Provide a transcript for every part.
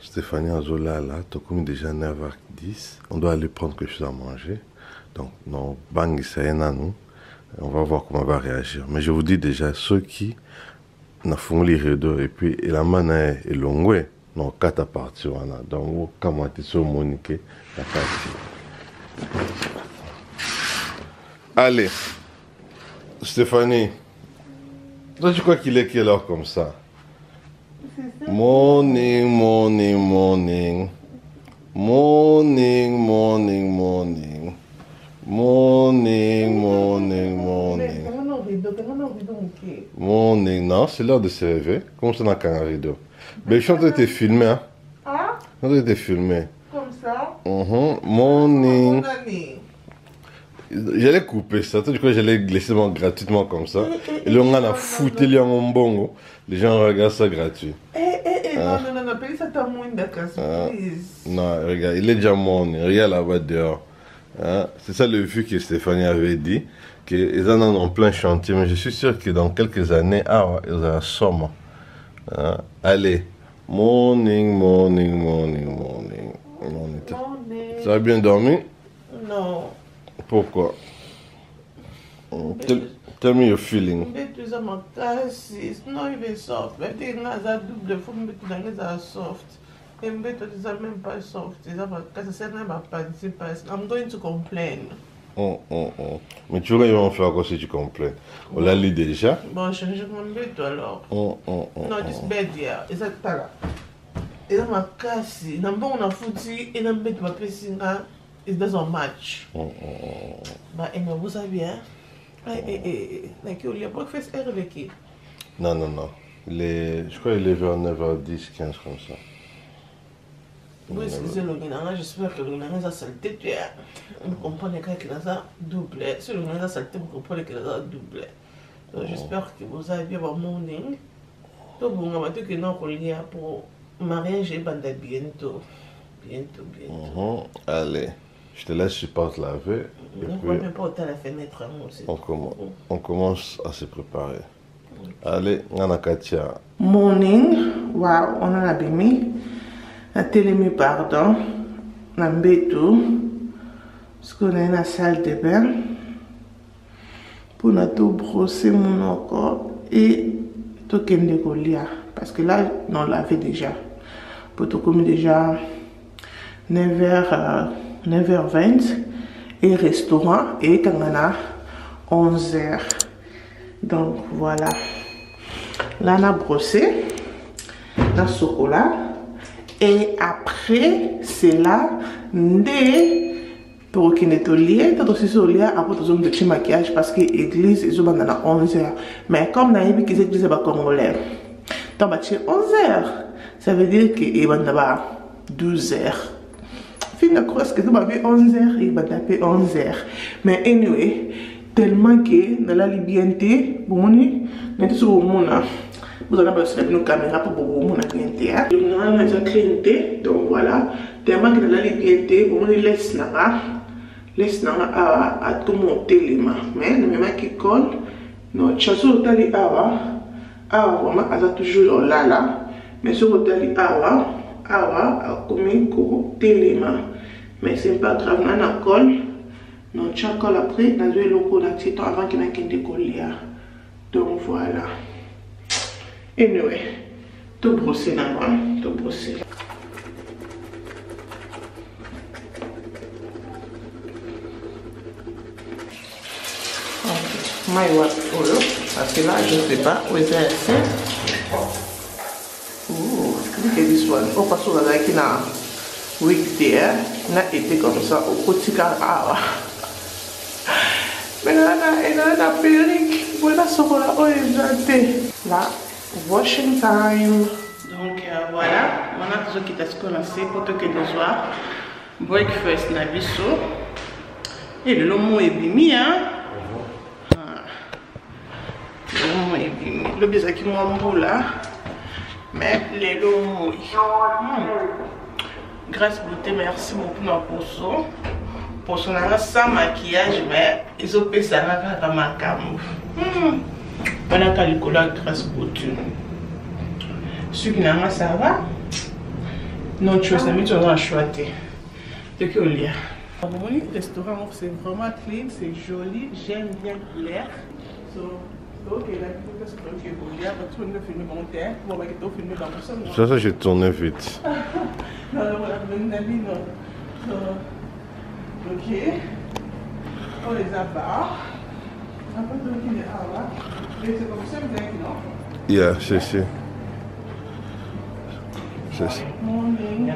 Stéphanie Azola là, tu as commis déjà 9h10. On doit aller prendre quelque chose à manger. Donc, non, bang, c'est un nous. On va voir comment on va réagir. Mais je vous dis déjà, ceux qui n'ont fait les rideaux et puis la main est longue, non, 4 parties. Donc, comment tu es Monique, la partie. Allez, Stéphanie, toi tu crois qu'il est quelle heure comme ça? Morning, morning, morning. Morning, morning, morning. Morning, morning, morning. Morning, non, c'est l'heure de se réveiller. Comme ça, dans un rideau. Mais je suis en train de te filmer, hein. Ah? Je suis en train de te filmer. Comme ça? Morning. J'allais couper ça, tu crois que j'allais laisser gratuitement comme ça. Et là, on a foutu les en bongo. Les gens regardent ça gratuit. Non, paye ça ta moins d'accord, please. Non, regarde, il est déjà morning. Regarde là-bas dehors. C'est ça le vu que Stéphanie avait dit. Qu'ils en ont en plein chantier. Mais je suis sûr que dans quelques années, ils ont un somme. Allez. Morning, morning, morning, morning. Morning. Tu as bien dormi? Non. Pourquoi? Tell me your feeling. Tu as ma casse, non, il est soft. Mais tu as double fois, mais tu as soft. Et tu as même pas soft. I'm going to complain. Mais tu vas en faire quoi si tu complains? On l'a lu déjà. Bon, je m'embête alors. Non, this bed here, is that là. Et là, ma casse, on a foutu, et on a bête ma piscine. It doesn't match. Bah, et vous savez, hein? Like, il y a breakfast avec. Non. Je crois qu'il est vers 9h10, 15 comme ça. Oui, excusez le gars, j'espère que le gars a salté. Vous comprenez qu'il a double. Si le gars a salté, vous comprenez qu'il a double. Donc, j'espère que vous avez un morning. Donc, vous m'avez dit que non, qu'on y a pour mariage et bande bientôt. Bientôt. Allez. Je te laisse, je passe laver. La fenêtre, on commence à se préparer. Allez, Nana Katia. Morning, wow, on a abîmé. La télé, pardon. La mbéto. Parce qu'on a une salle de bain. Pour nous tout brosser mon corps et tout kende kolia. Parce que là, on l'avait déjà. Pour tout comme déjà 9h20 et restaurant et quand on a 11h. Donc voilà. Là on a brossé la chocolat et après c'est là pour qu'il n'est au lit, tout aussi sur le lit après tout de petit maquillage parce que l'église est à 11h. Mais comme on a dit que l'église est pas congolais, donc à 11h, ça veut dire qu'il va d'abord 12h. Je crois que tu vas 11h, il va taper 11h. Mais anyway, tellement que dans la libienté, vous allez faire une caméra pour vous clienter. Nous avons déjà clienté, donc voilà. Tellement que dans la libienté, vous allez laisser à tout monter les mains. Mais le même qui colle, notre chasseur tali vraiment, elle a toujours là. Mais sur le tali comme côté les mains. Mais c'est pas grave, on a colle. Non, chaque colle après, dans le loco avant qu'il n'y ait qu'un décollé. Donc voilà. Anyway, tout brosser dans moi, tout brosser. Maïwa polo, parce que là je ne sais pas où est-ce que c'est. Look at this one. Au passage là qui n'a weekday, n'a été comme ça au quotidien. Mais là, elle a la perruque. Voilà ce qu'on a aujourd'hui. Là, washing time. Donc voilà, on a toujours quitté ce qu'on a fait pour que nous soir. Breakfast na biso. Et le lomo est bimi, hein. Le lomo est bimi. Le bisa qui m'emboule là. Mais les lomo. Grâce beauté, merci beaucoup pour ça. Pour son sans maquillage, mais ils ont fait ça dans ma cam. On a calculé grâce beauté. Ce qui n'a pas ça va. non choice, mais tu as choisi. De que lire. Le restaurant, c'est vraiment clean, c'est joli, j'aime bien l'air. Ok, là, il faut que tu lire, tu peux filmer mon terre, tu vas filmer dans mon son. Ça, j'ai tourné vite. Non, voilà, non. Ok. On les abat. Après, tu les abat. Et c'est comme ça, vous avez non? Yeah, c'est ça. Morning.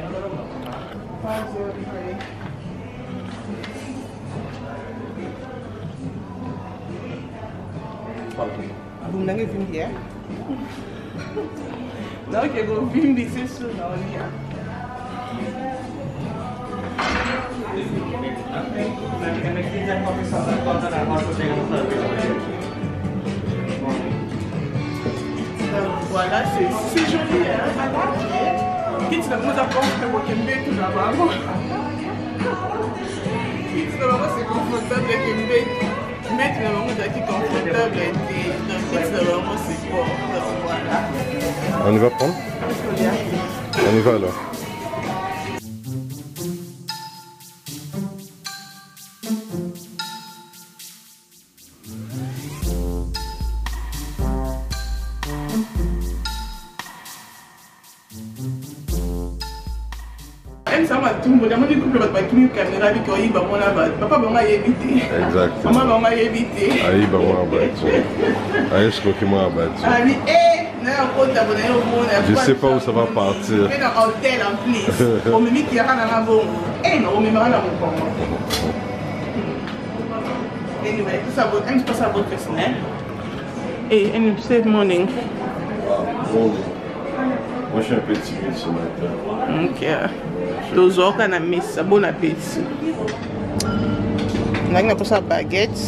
Vous n'avez vu bien? Non, que vous avez vu, c'est sûr, non, il y a. Voilà, c'est joli, hein? Qu'est-ce que vous avez fait tout d'abord? C'est confortable mais tu n'as vraiment confortable c'est bon. Voilà. On y va prendre? On y va alors. Je sais pas où ça va partir. Et c'est morning. Moi je suis un peu timide ce matin. Ok. Toujours qu'on a mis ça, bon appétit. On a pas ça baguette,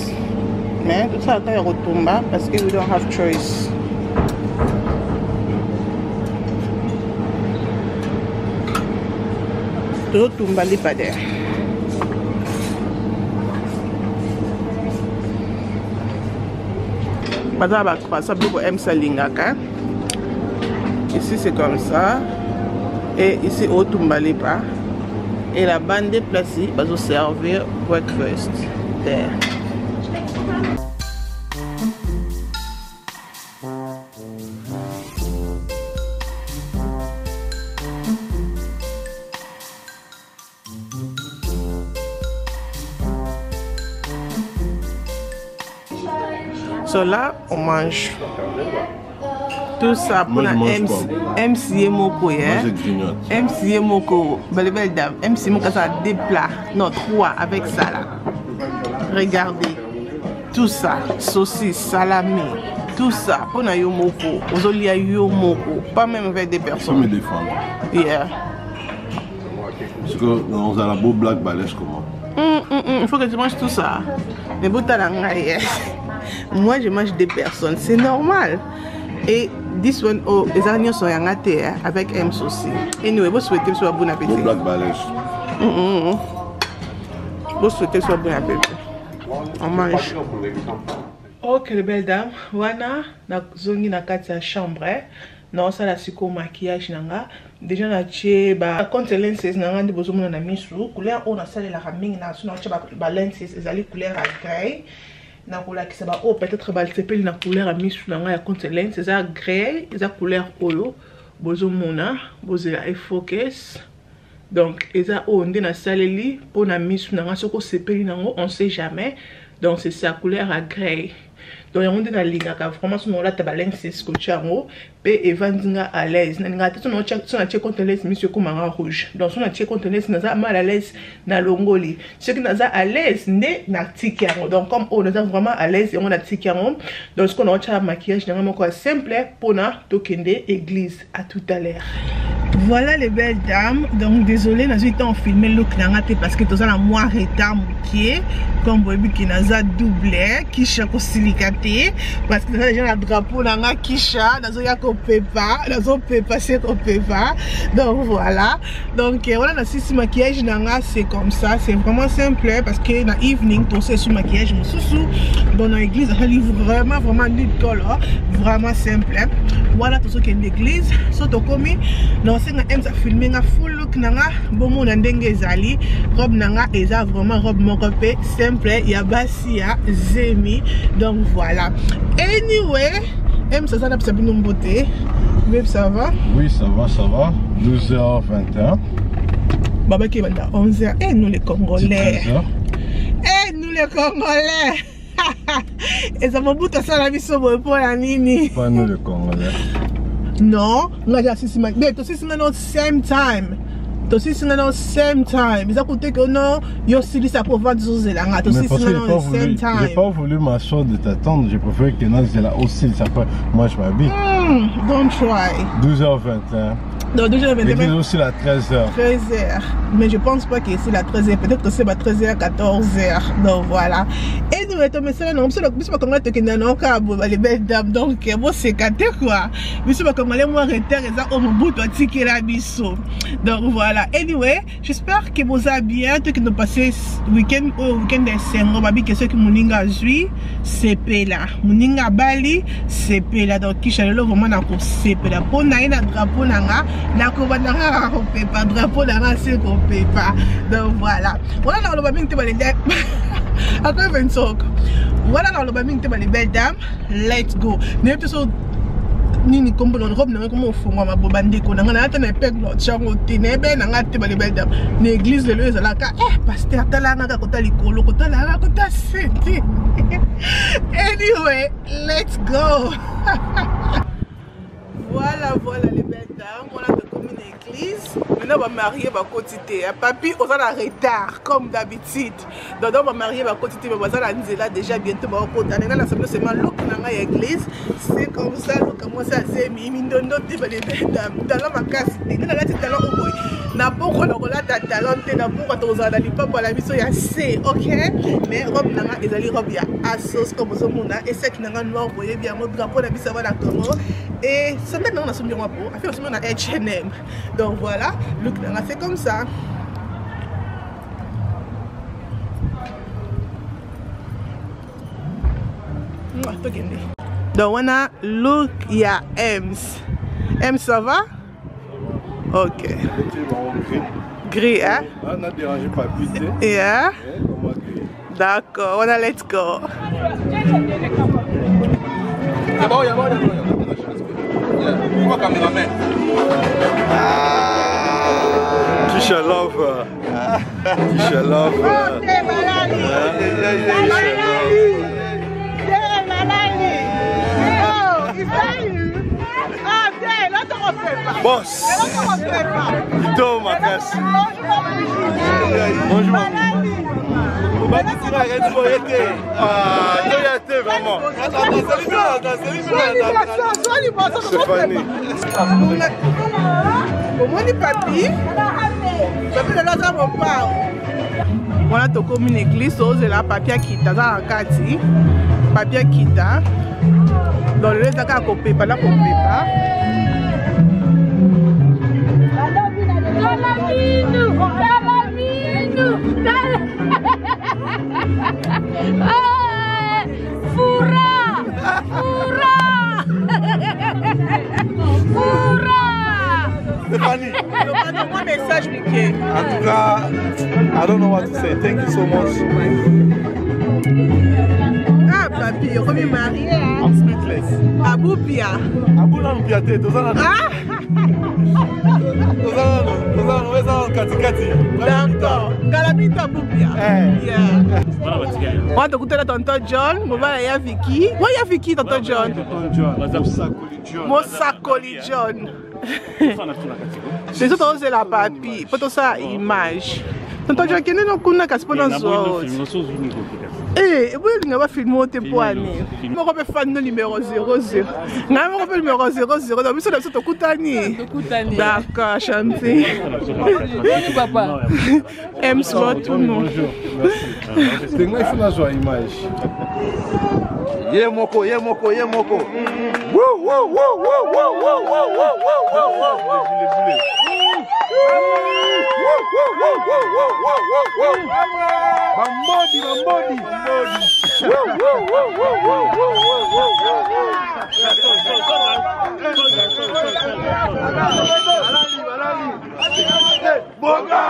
mais tout ça quand il retombe parce que we don't have choice. Tout tombe les pas d'air. Madame va croire ça beaucoup aime ça lingaka. Ici c'est comme ça. Et ici au Tumbalipa et la bande déplacée va vous servir breakfast there. So là on mange tout ça pour la MC Moko, MC Moko, belle dame, MC Moko, ça a 2 plats, non 3 avec ça là. Regardez, tout ça, saucisse, salamé, tout ça pour la Moko, aux olives yo Moko, pas même avec des personnes. Des femmes. Yeah. Parce que on a la beau black balèche comment? Il faut que tu manges tout ça. Mais bon, moi je mange 2 personnes, c'est normal. Et this one, oh, les oignons sont yangatés avec M aussi. Anyway, vous souhaitez soit bon appétit. Bon black balèche. Vous souhaitez soit bon appétit. On mange. Ok, les belles dames. Voilà, na zongi na kati ya chambre. Non, ça la siko maquillage nanga. Déjà na tché ba contre lenses nanga de bozo mona na misu. Couleur on a salé la raming na suna tché ba lenses ezali couleur à gris. Na couleur qui saba oh peut-être ba tsepeli na couleur à misu nanga ya contre lens eza gris, eza couleur oyo bozo mona bozela e focus. Donc eza o ndé na saleli pour na misu nanga soko sepeli nango on sait jamais. Donc c'est sa couleur à gris. Donc on est dans liga ka vraiment son là ta lenses ko chango pe evandinga à l'aise na ngata son na tché contre lens monsieur komanga rouge. Donc son na tché contre lens na za mal à l'aise na longoli. Ce qui na za à l'aise né na tikiango. Donc comme on est vraiment à l'aise et on a tikiango. Donc ce qu'on a tcha maquillage na moko simple pour na tokende église. À tout à l'heure. Voilà les belles dames. Donc désolé, nous avons filmé le look parce que tout ça la moire et dame pied comme boyebi ki naza double kisha ko silikate parce que déjà la drapeau nanga kisha nazo ya ko pepa nazo pepa c'est ko pepa donc voilà donc voilà na sisi maquillage nanga c'est comme ça c'est vraiment simple parce que na evening to c'est sous maquillage mususu dans l'église un livre vraiment nude color vraiment simple voilà tout ce qui est l'église so to komi na senga aime ça filmer nga full look nanga bomo na ndenge ezali robe nanga eza vraiment robe moko pe simple ya basi ya zemi donc voilà anyway aime ça na pisa bino mbote mais ça va oui ça va 12h21 baba qui banda 11h et nous les Congolais et nous les Congolais et ça m'a bouté ça la biso pour la nini pas nous les Congolais non nga ja sisi mais to sisi no same time to sisi no same time ils a coûté que non yo sili ça pour vendre zozela nga to sisi no same time j'ai pas voulu ma chose de t'attendre j'ai préféré que non c'est là aussi ça fait moi je m'habille don't try 12h21 non, déjà, l'église aussi la 13h. 13h. Mais je pense pas que c'est la 13h. Peut-être que c'est la 13h, 14h. Donc voilà. Et nous, non, pas comment les belles dames. Donc, moi, c'est caté quoi. Mais c'est pas comment les mois retard, et ça, on me bout, ticket la bisso. Donc voilà. Anyway, j'espère que vous avez bien. Tout que nous passons week-end des Sengo, babi, que ceux qui m'ont joué, c'est là. Mouninga Bali, c'est là. Donc, qui chaleur vraiment n'a pas c'est là. Pour naïna drapeau nanga. La commandant on peut pas drapeau dans la c'est qu'on peut pas donc voilà dans le babing te les après 25 voilà dans le babing te les belles dames let's go ne te so nini comme on robe na comme fo ma bobande ko na na tane peg lo chango tine be na ngate les belles dames l'église le leza la ka pasteur tala na ko tali kolo ko tala ko ta senti anyway let's go. Voilà les belles dames, on a de comme une église. Maintenant, on va marier ma quotité. Papi, on va en retard, comme d'habitude. Donc, on va marier ma quotité, mais on va là déjà bientôt. On va continuer. Là, c'est seulement look dans l'église. C'est comme ça, on commence à se mettre. On va les belles dames. Talon ma casse. On a dit talon au boy. Na pour qu'on a ta talon, na pour qu'on a dans pas pour la mission, il y a C, ok? Mais robe nanga, ils allaient robe ya assos comme ça, mon et c'est que nanga noir, vous voyez bien, mon drapeau, la mission va la Congo. Et ça maintenant, on a soumis moi pour. Après, on a H&M. Donc voilà, look nanga, c'est comme ça. Donc on a look, il y a Ems. Ems, ça va? Ok. Gris, hein? On a dérangé pas vite. Yeah. D'accord, on a let's go. Tisha love. Tisha love. Boss. Ito makasi. Bonjour. Vraiment. Voilà, tu comme une église, c'est là, papier qui t'a dans la carte, papier qui t'a. Dans le reste, on ne peut pas, là, on ne peut pas. Stephanie, mon message, Mickey. En tout cas, I don't know what to say. Thank you so much. Ah, papi, on est marié. I'm speechless. Abou Pia. Abou non piaté, tozana. Ah. Tozana, katikati. D'accord. Galamita Abou Pia. Yeah. On va écouter tonton John. On va aller à Vicky. Où est Vicky, tonton John? Mosakoli John. C'est tout c'est la papi. Pour tout ça image. tonton Joaquin no kuna kasi pona zo eh oui nga ba filmer te poani mo ko be fan no numéro 00 nga mo ko be numéro 00 donc biso na biso tokutani d'accord chanté papa aime so tout le monde c'est moi il faut la joie image ye moko wou wou Bambodi. Boga.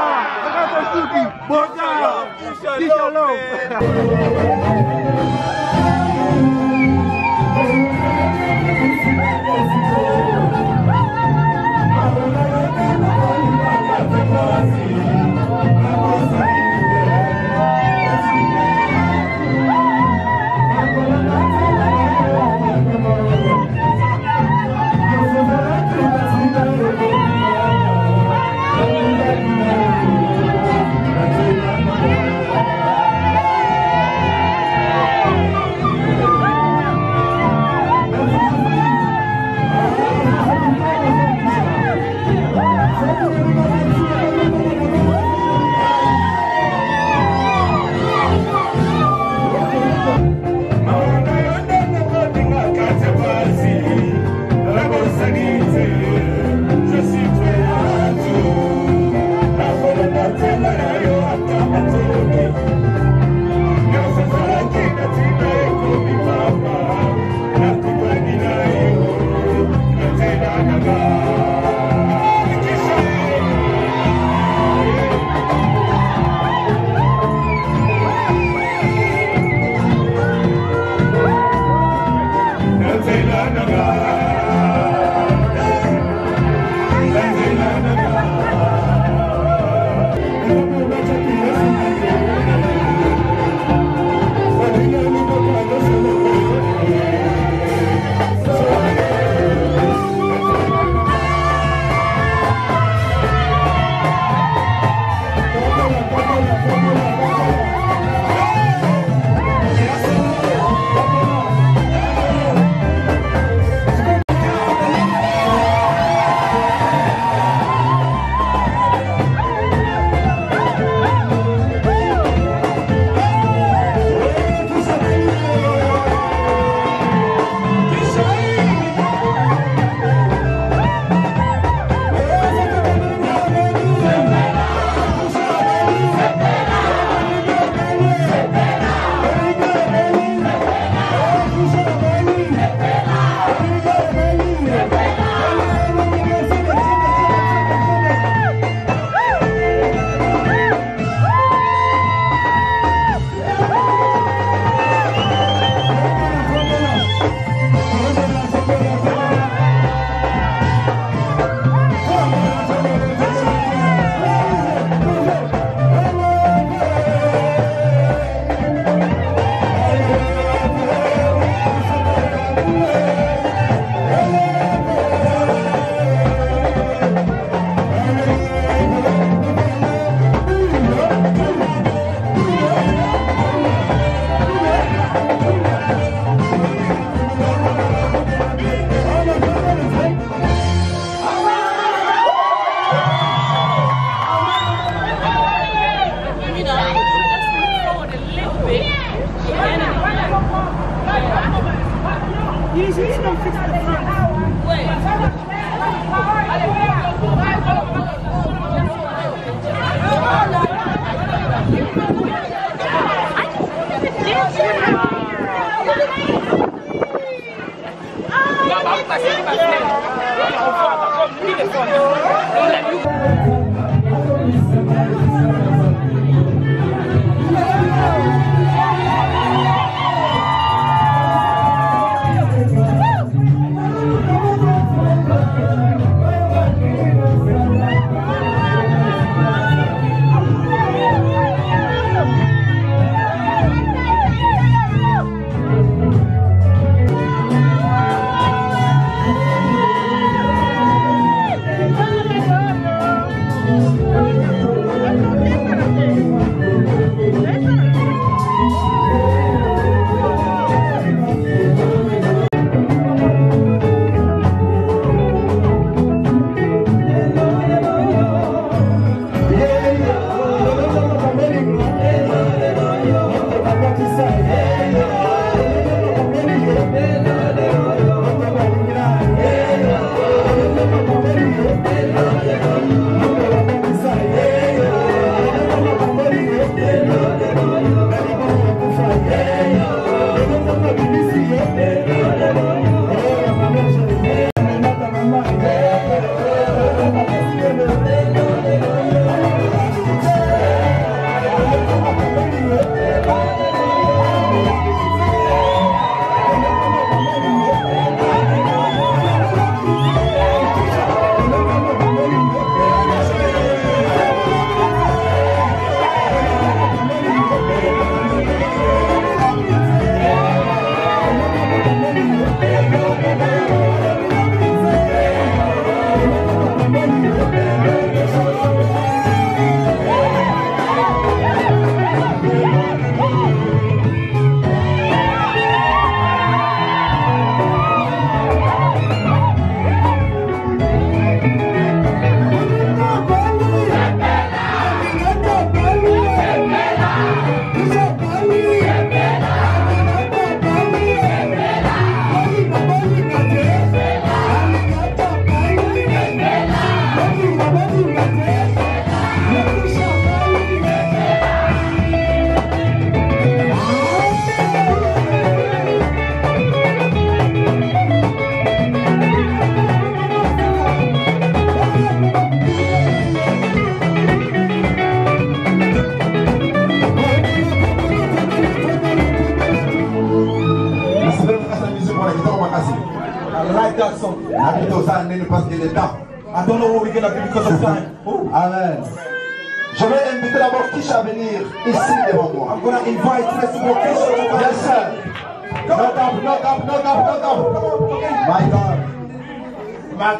il est temps. I don't know what we're gonna do because of time. Amen. Je vais inviter d'abord Kisha à venir ici devant moi. I'm gonna invite Kisha to come. Yes, sir. Knock up. My God.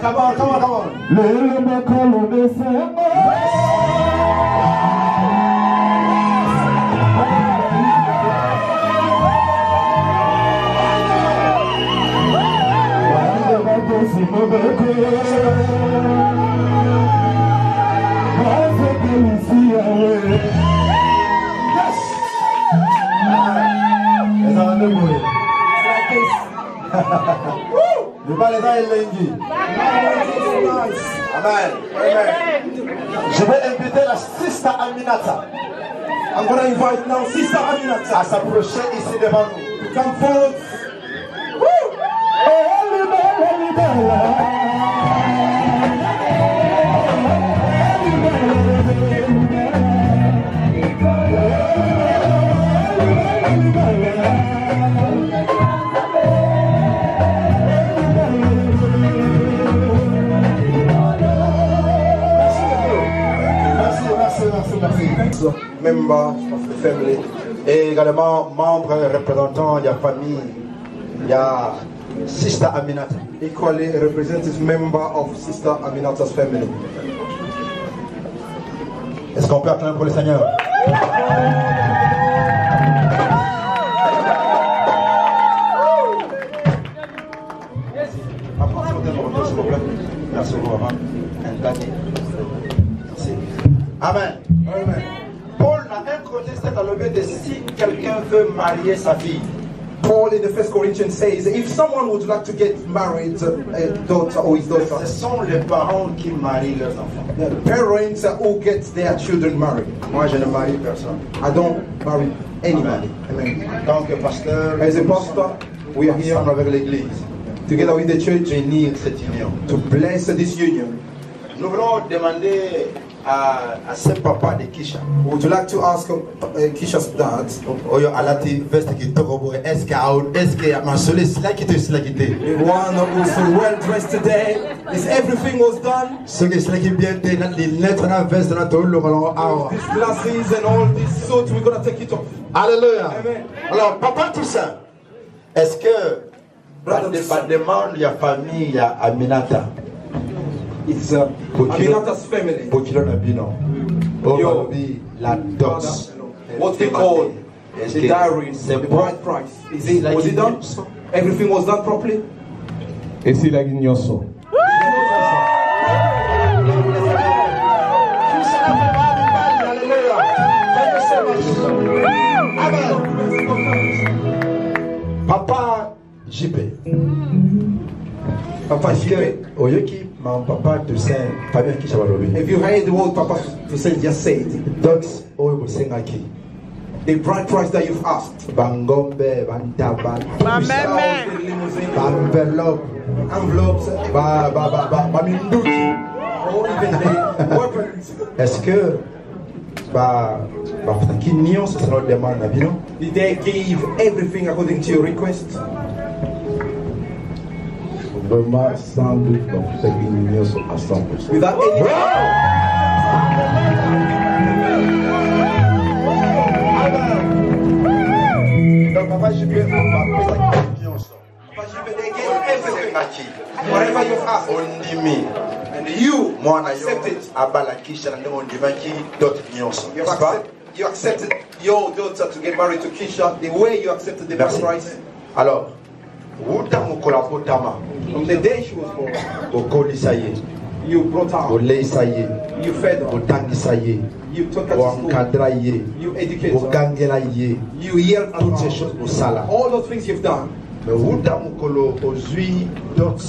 Come on. Amen. Je vais inviter la sister Aminata. I'm gonna invite now Sister Aminata à s'approcher ici devant nous. come forward. Merci. Member of the family. Et également membre représentant de la famille. Il y a Sister Aminata. Equally representative member of Sister Aminata's family. Est-ce qu'on peut acclamer pour le Seigneur? Merci beaucoup, maman. Merci. Amen. Amen. Paul n'a un contexte à lever de si quelqu'un veut marier sa fille. Paul in the 1 Corinthians says, if someone would like to get married, a daughter or his daughter, Ce sont les parents qui marient leurs enfants. the parents who get their children married. Moi, je ne marie personne. I don't marry anybody. Amen. En tant que pasteur, As a pastor, we are here ensemble avec l'Église, together with the church bénir cette union. to bless this union. Nous voulons demander à ce papa de Kisha. Would you like to ask Kisha's dad? Oyo alati veste ki toko est-ce que ma sole sila kite One who's well dressed today. Is everything was done? ce que sila ki bien te na les lettres na veste na to lo malo awa. These glasses and all this suit, we're gonna take it off. Alléluia. Amen. Alors papa tout ça, est-ce que Brother, par demande ya famille ya Aminata It's Aminata's family. Bokilo na bino. O Yo. balobi la dot. What we call the diary, the bride price. Was it done? Everything was done properly? Et si la guignoso. Papa JP. Papa Parce que Jibe. Oyoki, mon papa de Saint Fabien Kishabalobi. If you heard what Papa Hussein just said, Donc, Oyo Sengaki. the bride price that you've asked, Bangombe, Bantaban, the limousine, Envelope, envelopes, Baminduki. or even the weapons, Est-ce que qui nion ce sera demande avion? did they give everything according to your request? Vraiment, sans doute, donc, c'est une guignoso à 100%. Without any... Donc papa JP, Papa They gave everything. Whatever you've asked, Ondimi. and you Mwana accepted. yo abala kisha na ndemo ndimaki dot nyonso. You accepted your daughter to get married to Kisha the way you accepted the bride Merci. price. Alors, wuta mukola potama. From the day she was born, Okolisa ye, you brought her up, oleisa ye, you fed her, otangisa ye, you took her to school, oankadra ye, you educated her, ogangela ye. you yelled at Toutes ces her. choses osala. All those things you've done, Mais wuta mukolo ozui dot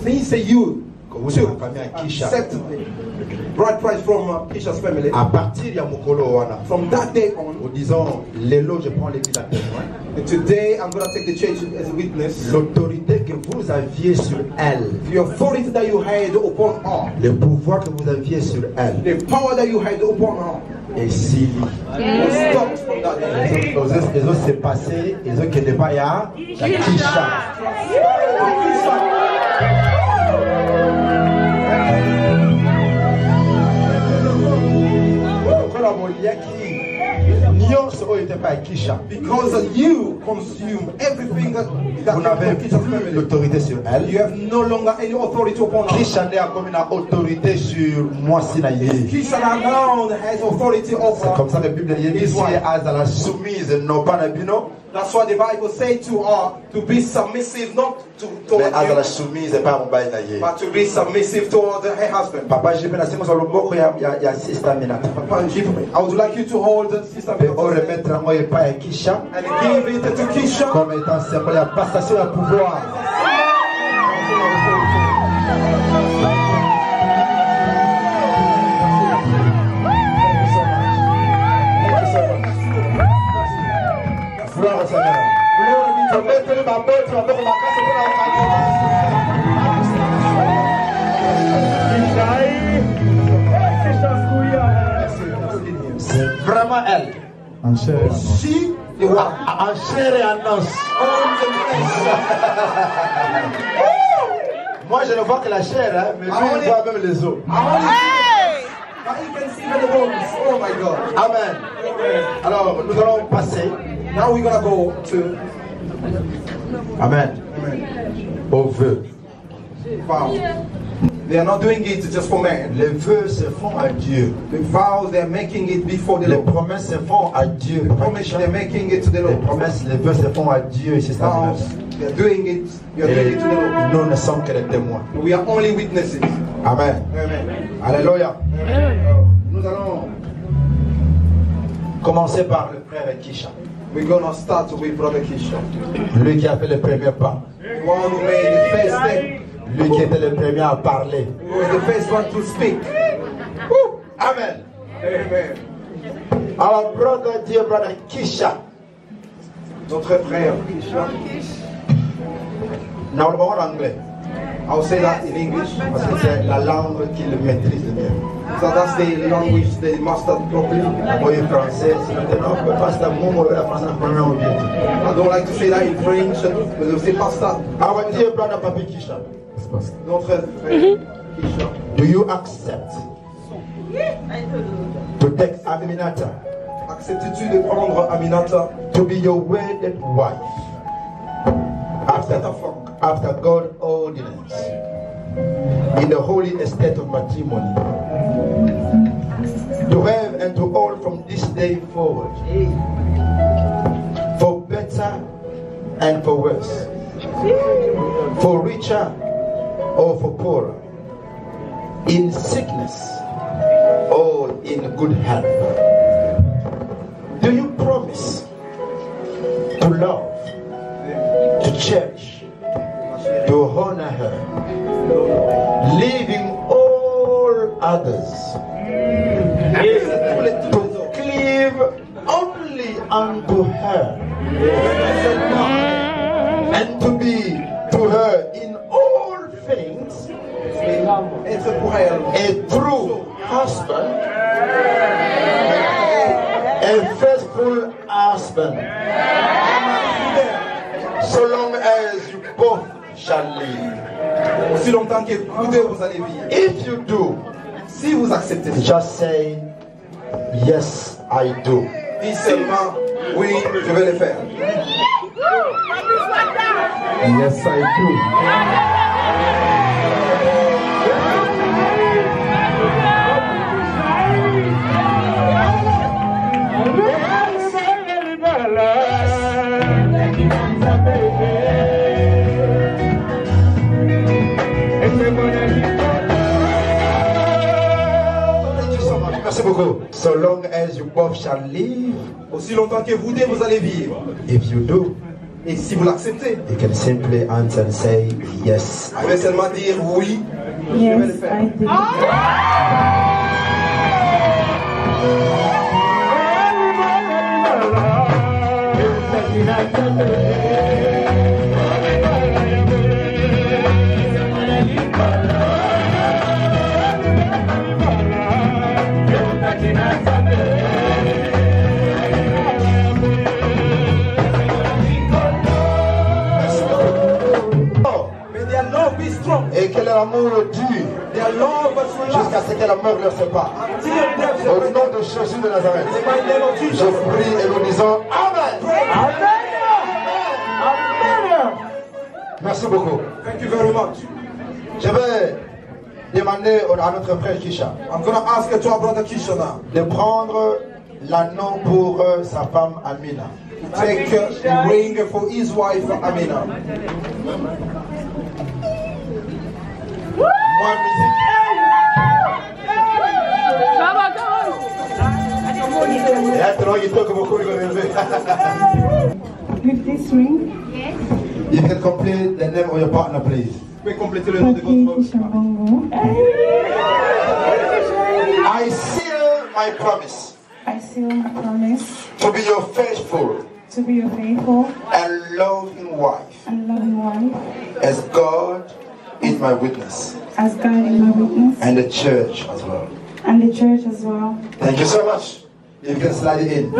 things that you wuta took, famille Kisha. accepted the bride price from Kisha's family. À partir ya mukolo wana, From that day on, ou disons lelo je prends l'église à témoin. and today I'm going to take the church as a witness. L'autorité que vous aviez sur elle, The authority that you had upon her, le pouvoir que vous aviez sur elle, the power that you had upon her, et si was stopped from that day. les autres s'est passé, les autres qui n'étaient pas là, la Kisha. Because you consume everything that Kisha's family. L'autorité sur elle. You have no longer any authority upon her. Kisha a comme une autorité sur moi Sinaï. Kisha now has authority over. C'est comme ça que la Bible dit ici à la soumise, non pas la bino. That's what the Bible says to her, to be submissive, not to mais à la soumise pas mon bail naïe. but to be submissive toward her husband. Papa j'ai bien assez moi sur le bord il y a sister minata. Papa, I would like you to hold Sister Et on remettre moi et pas Kisha. and give it to Kisha. Comme étant symbole de passation de pouvoir. C'est vraiment elle. En chair. She, the one. En chair et en os. Moi je ne vois que la chair, hein, mais lui il voit même les os. But you can see the bones. Oh my God. Amen. Alors nous allons passer. Now we're gonna go to Amen. Au vœu. vow. They are not doing it just for men. Les vœux se font à Dieu. The vows, they are making it before the Les Lord. promesses se font à Dieu. The promise, they're making it to the Les Lord. promesses, les vœux se font à Dieu. C'est ça. Vows, they're doing it. You're doing it to the Lord. Nous ne sommes que les témoins. We are only witnesses. Amen. Amen. Alléluia. Nous allons. Commencer par le frère Kisha. We're gonna start with Brother Kisha. Lui qui a fait le premier pas. The one who made the first step. Lui qui était le premier à parler. Who was the first one to speak. Woo. Amen. Amen. Our brother, dear brother Kisha. Notre frère Kisha. Now le en anglais. I'll say that in English. Parce que c'est la langue qu'il maîtrise le mieux. So that's the language they mastered properly. Moi, en français, si on ne peut pas se mourir en français, on peut bien. I don't like to say that in French, but they say pastor. Our dear brother, Papi Kisha. Notre frère Kisha. Do you accept to take Aminata Acceptes-tu de prendre Aminata to be your wedded wife after God's ordinance in the holy estate of matrimony, to have and to all from this day forward, for better and for worse, for richer or for poorer, in sickness or in good health? Do you promise to love, to cherish, to honor her, leaving all others, to cleave only unto her, and to be to her in all things a true husband, a faithful husband, so long as you both shall live. Aussi longtemps que vous deux vous allez vivre. If you do, Si vous acceptez ça, just say, yes, I do. dis seulement oui, je vais le faire. Yes, I do. Merci beaucoup. So long as you both shall live, Aussi longtemps que vous deux vous allez vivre. if you do, Et si vous l'acceptez, you can simply answer and say, yes. je vais seulement dire oui, je vais le faire. Mais their love be strong. Et que l'amour dure Their love was jusqu'à ce que la mort leur sépare. until death Au nom de Jésus de Nazareth. Je prie et nous disons Amen. Amen. Merci beaucoup. Thank you very much. Je vais demander à notre frère Kisha. I'm going to ask to our brother Kisha now. De prendre l'anneau pour sa femme Amina. Take the ring for his wife Amina. Moi, musique. Et attends, il toque beaucoup, il va relever. With this ring, You can complete the name of your partner, please. Vous pouvez compléter le nom de votre I seal my promise I seal my promise to be your faithful to be your faithful and loving wife, and loving wife, as God is my witness, as God is my witness, and the church as well. and the church as well. Thank you so much. You can slide it in.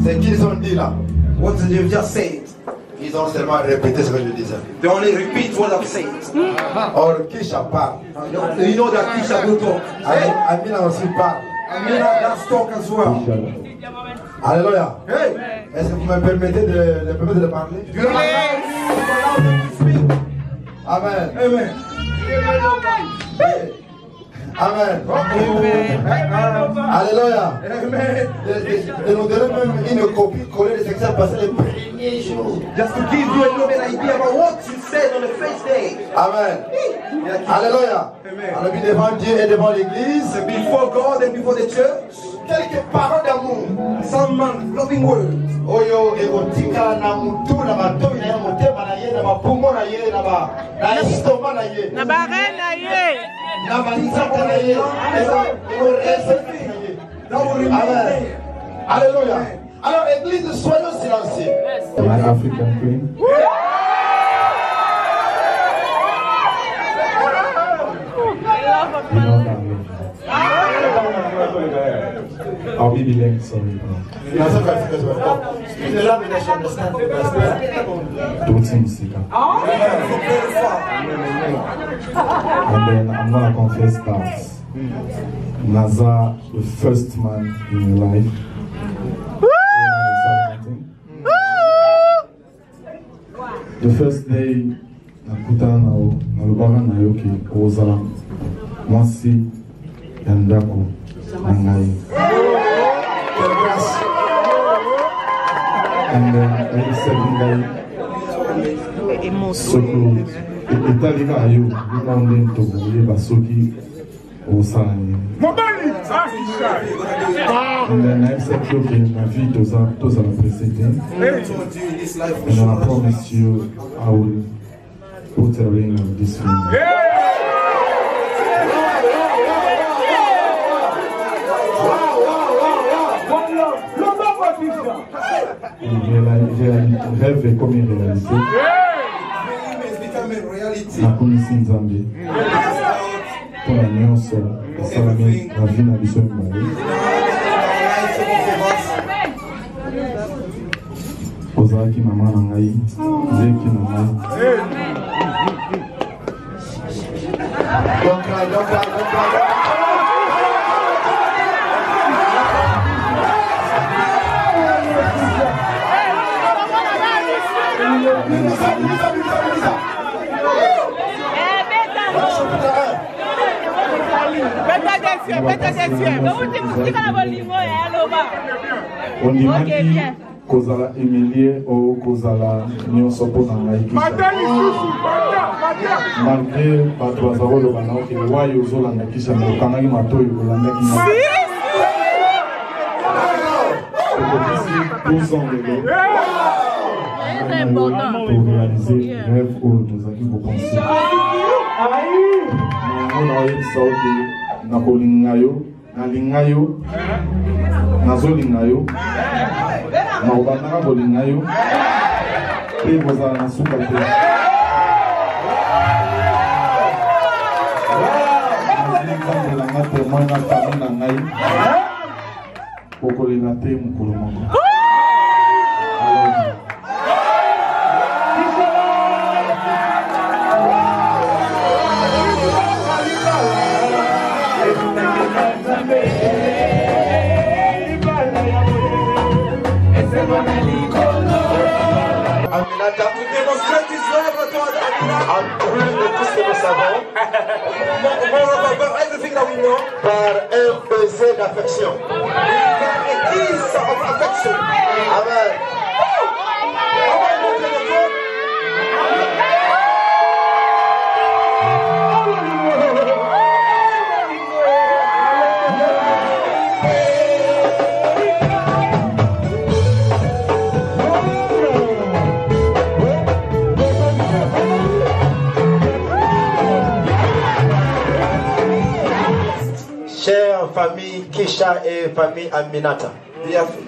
C'est qu'ils ont dit là. What did you just say? Ils ont seulement répété ce que je disais. They only repeat what I've said. Or Kisha parle. You know that Kisha will talk. Amina aussi parle. Amina does talk as well. Alléluia. Hey! Est-ce que vous me permettez de parler? You allow them to speak. Amen. Amen. Hey. Amen. Alléluia. Amen. De nous donner même une copie collée de ce qui s'est passé les premiers jours. Just to give you a little bit idea about what you said on the first day. Amen. Alléluia. Amen. On a vu devant Dieu et devant l'église Before God and before the church, quelques paroles d'amour. some loving words. Oyo egotika na mutu na matoi na motema na ye na mapungo na ye na estoma na ye Na bare na ye. na manzaka na ye That will remain Amen. there. Alléluia. Alors église, soyons silencieux. My African queen. You know that. I'll be the length, sorry. Don't seem sick. And then I'm gonna confess that Nazar, the first man in your life. The first day, nakutana na lubanga na yoki oza mwasi ya ndako na ngai. And then I said ngai soko etalika ayo yuka onde ntoko yeba soki osala nini. And then I said okay, ma vie tozala précédent. And I promise you I will put a ring on this ring. Rêve est comme une réalité. Nakonisi Nzambe. Pour la nyonso, esalami na vie na biso mibale. Ozalaki mama na ngai, zeki na ngai. Don't cry, don't cry, don't cry. Ondimaki kozala Emilie o kozala nyonso mpona ngai. Malgré bato bazala koloba na oke wayo ozolanda kisha na okangaki matoyi olandaki na. Okokisi 12 ans lelo. Pour réaliser le rêve où nous avons pensé. Nous avons sauté na kolingayo, na lingayo, na zolingayo, na obandaka kolingayo, Pe bozala na suka te. Nzambelanga témoin na famille na ngai. Okolinga te mokolo moko. Aminata, pour démontrer tes œuvres, toi, Amina. En plus de tout ce que nous savons, everything that we know, par un baiser d'affection. Par a kiss of affection. Amen. Chère famille Kisha et famille Aminata,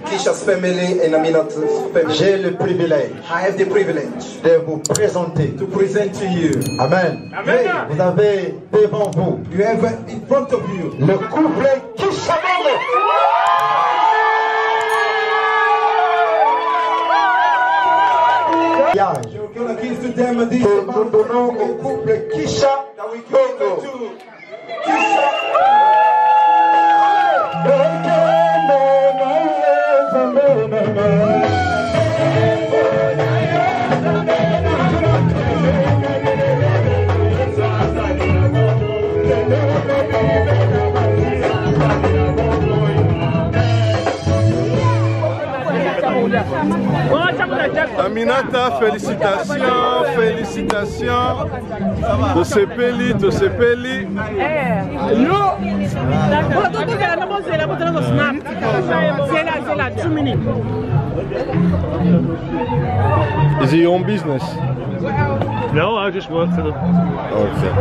Kisha's family and Amina's family. j'ai le privilège I have the privilege de vous présenter. to present to you. Amen. Amen. Vous avez devant vous You have in front of you le couple Kisha Mame. You're gonna give to them this Que nous amount donnons au couple Kisha that we give Bongo. to Kisha. Aminata, félicitations, félicitations. Tosepeli, tosepeli. Is he on business? No, I just work for them. Okay.